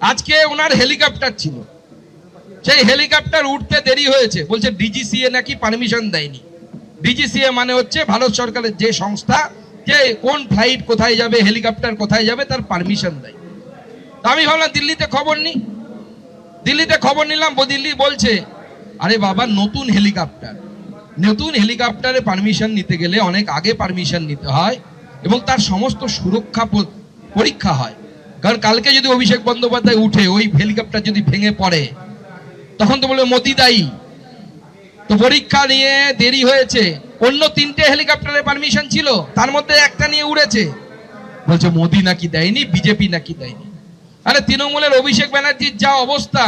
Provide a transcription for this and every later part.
আজকে ওনার হেলিকপ্টার ছিল, সেই হেলিকপ্টার উঠতে দেরি হয়েছে, বলছে ডিজিসিএ নাকি পারমিশন দেয়নি। ডিজিসিএ মানে হচ্ছে ভারত সরকারের যে সংস্থা, যে কোন ফ্লাইট কোথায় যাবে, হেলিকপ্টার কোথায় যাবে তার পারমিশন দেয়। তা আমি ভাবলাম দিল্লিতে খবর নিই। দিল্লিতে খবর নিলাম, দিল্লি বলছে আরে বাবা নতুন হেলিকপ্টার, নতুন হেলিকপ্টারে পারমিশন নিতে গেলে অনেক আগে পারমিশন নিতে হয় এবং তার সমস্ত সুরক্ষা পরীক্ষা হয়। কারণ কালকে যদি অভিষেক বন্দ্যোপাধ্যায় উঠে ওই হেলিকপ্টার যদি ভেঙে পড়ে তখন তো বলবে মোদি দায়ী। তো পরীক্ষা নিয়ে দেরি হয়েছে, অন্য 3টে হেলিকপ্টারের পারমিশন ছিল, তার মধ্যে একটা নিয়ে উড়েছে। বলছে মোদি নাকি দেয়নি, বিজেপি নাকি দেয়নি। আরে তৃণমূলের অভিষেক ব্যানার্জির যা অবস্থা,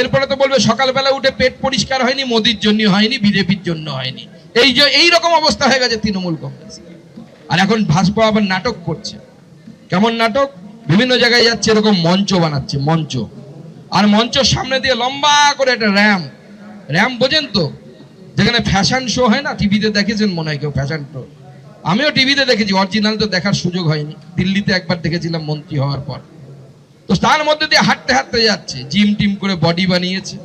এরপরে তো বলবে সকালবেলা উঠে পেট পরিষ্কার হয়নি, মোদির জন্য হয়নি, বিজেপির জন্য হয়নি। এই রকম অবস্থা হয়ে গেছে তৃণমূল কংগ্রেস। আর এখন ভাজপা আবার নাটক করছে। কেমন নাটক? বিভিন্ন জায়গায় যাচ্ছে, এরকম মঞ্চ বানাচ্ছে, মঞ্চ। আর মঞ্চের সামনে দিয়ে লম্বা করে একটা র্যাম বোঝেন তো, যেখানে ফ্যাশন শো হয় না, টিভিতে দেখেছেন মনে হয় কেউ ফ্যাশন শো। আমিও টিভিতে দেখেছি, অরিজিনাল তো দেখার সুযোগ হয়নি। দিল্লিতে একবার দেখেছিলাম মন্ত্রী হওয়ার পর। তো তার মধ্যে দিয়ে হাঁটতে হাঁটতে যাচ্ছে, জিম টিম করে বডি বানিয়েছে,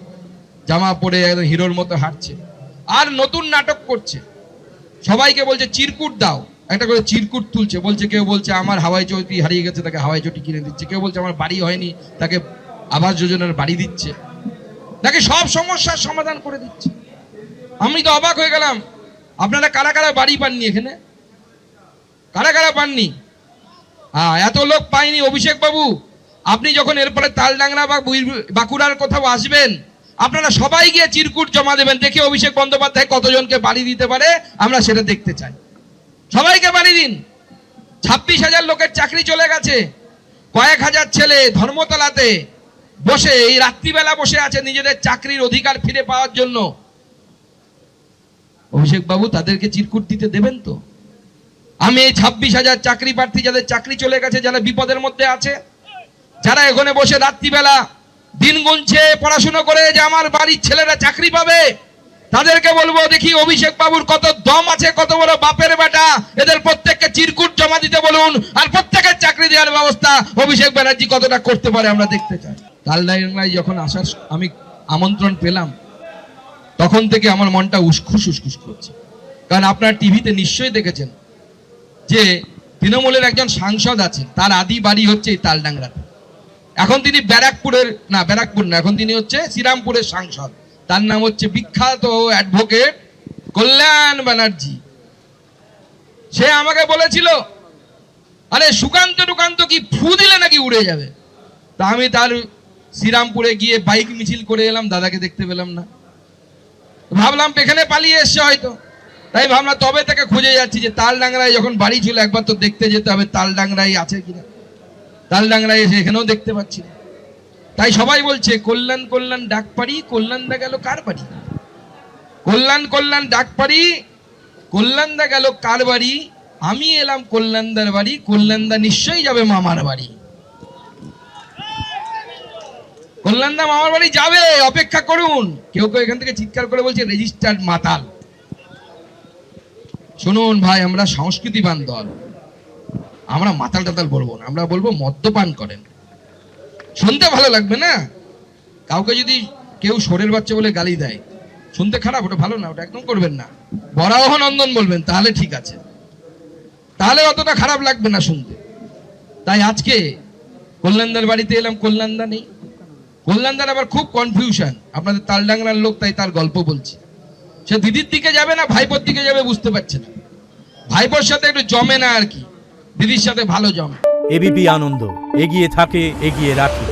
জামা পরে একদম হিরোর মতো হাঁটছে। আর নতুন নাটক করছে, সবাইকে বলছে চিরকুট দাও, একটা করে চিরকুট তুলছে। বলছে, কেউ বলছে আমার হাওয়াই চটি হারিয়ে গেছে, তাকে হাওয়াই চটি কিনে দিচ্ছে। কেউ বলছে আমার বাড়ি হয়নি, তাকে আবাস যোজনার বাড়ি দিচ্ছে, তাকে সব সমস্যার সমাধান করে দিচ্ছে। আমি তো অবাক হয়ে গেলাম। আপনারা কারা কারা বাড়ি পাননি এখানে? কারা কারা পাননি? এত লোক পাইনি। অভিষেক বাবু, আপনি যখন এরপরে তালডাংরা বা বাঁকুড়ার কোথাও আসবেন, আপনারা সবাই গিয়ে চিরকুট জমা দেবেন, দেখে অভিষেক বন্দ্যোপাধ্যায় কতজনকে বাড়ি দিতে পারে, আমরা সেটা দেখতে চাই। সবাইকে বাড়ি দিন। 26,000 লোকের চাকরি চলে গেছে, কয়েক হাজার ছেলে ধর্মতলাতে বসে এই রাত্রিবেলা বসে আছে নিজেদের চাকরির অধিকার ফিরে পাওয়ার জন্য। অভিষেক বাবু তাদেরকে চিরকুট দিতে দেবেন তো? আমি এই 26,000 চাকরি প্রার্থী, যাদের চাকরি চলে গেছে, যারা বিপদের মধ্যে আছে, যারা এখানে বসে রাত্রিবেলা দিন গুনছে পড়াশুনো করে যে আমার বাড়ির ছেলেরা চাকরি পাবে, তাদেরকে বলবো দেখি অভিষেক বাবুর কত দম আছে, কত বড় বাপের বেটা। এদের প্রত্যেককে চিরকুট জমা দিতে বলুন, আর প্রত্যেকের চাকরি দেওয়ার ব্যবস্থা অভিষেক ব্যানার্জি কতটা করতে পারে আমরা দেখতে চাই। তালডাংরায় যখন আসার আমি আমন্ত্রণ পেলাম, তখন থেকে আমার মনটা উসখুস উসখুস করছে। কারণ আপনার টিভিতে নিশ্চয়ই দেখেছেন যে তৃণমূলের একজন সাংসদ আছেন, তার আদি বাড়ি হচ্ছে এই তালডাংরাতে। এখন তিনি ব্যারাকপুর না, এখন তিনি হচ্ছে শ্রীরামপুরের সাংসদ। তার নাম হচ্ছে বিখ্যাত অ্যাডভোকেট কল্যাণ ব্যানার্জি। সে আমাকে বলেছিল আরে সুকান্ত কি ফু দিলে নাকি উড়ে যাবে। তা আমি তার শ্রীরামপুরে গিয়ে বাইক মিছিল করে এলাম, দাদাকে দেখতে পেলাম না। ভাবলাম এখানে পালিয়ে এসছে হয়তো, তাই ভাবলাম তবে তাকে খুঁজে যাচ্ছি যে তালডাংরায় যখন বাড়ি ছিল একবার তো দেখতে যেতে হবে তালডাংরায় আছে কিনা। তালডাংরায় এসে এখানেও দেখতে পাচ্ছি না। তাই সবাই বলছে কল্যাণ কল্যাণ ডাক পারি, কল্যাণদা গেল কার বাড়ি? কল্যাণ ডাক পারি, কল্যাণদা গেল কার বাড়ি? আমি এলাম কল্যাণদার বাড়ি, কল্যাণদা নিশ্চয়ই যাবে মামার বাড়ি। কল্যাণদা মামার বাড়ি যাবে, অপেক্ষা করুন। কেউ কেউ এখান থেকে চিৎকার করে বলছে রেজিস্টার্ড মাতাল। শুনুন ভাই, আমরা সংস্কৃতিবান দল, আমরা মাতাল টাতাল বলবো না, আমরা বলবো মদ্যপান করেন। শুনতে ভালো লাগবে না? কাউকে যদি কেউ সোরের বাচ্চা বলে গালি দেয়, শুনতে খারাপ, ওটা ভালো না, ওটা একদম করবেন না। বরাহ নন্দন বলবেন, তাহলে ঠিক আছে, তাহলে অতটা খারাপ লাগবে না শুনতে। তাই আজকে কল্যাণদার বাড়িতে এলাম, কল্যাণদা নেই। কল্যাণদার আবার খুব কনফিউশন, আপনাদের তালডাংরার লোক, তাই তার গল্প বলছি। সে দিদির দিকে যাবে না ভাইপোর দিকে যাবে বুঝতে পারছে না। ভাইপোর সাথে একটু জমে না আর কি, দিদির সাথে ভালো জমে। এবিপি আনন্দ, এগিয়ে থাকে, এগিয়ে রাখে।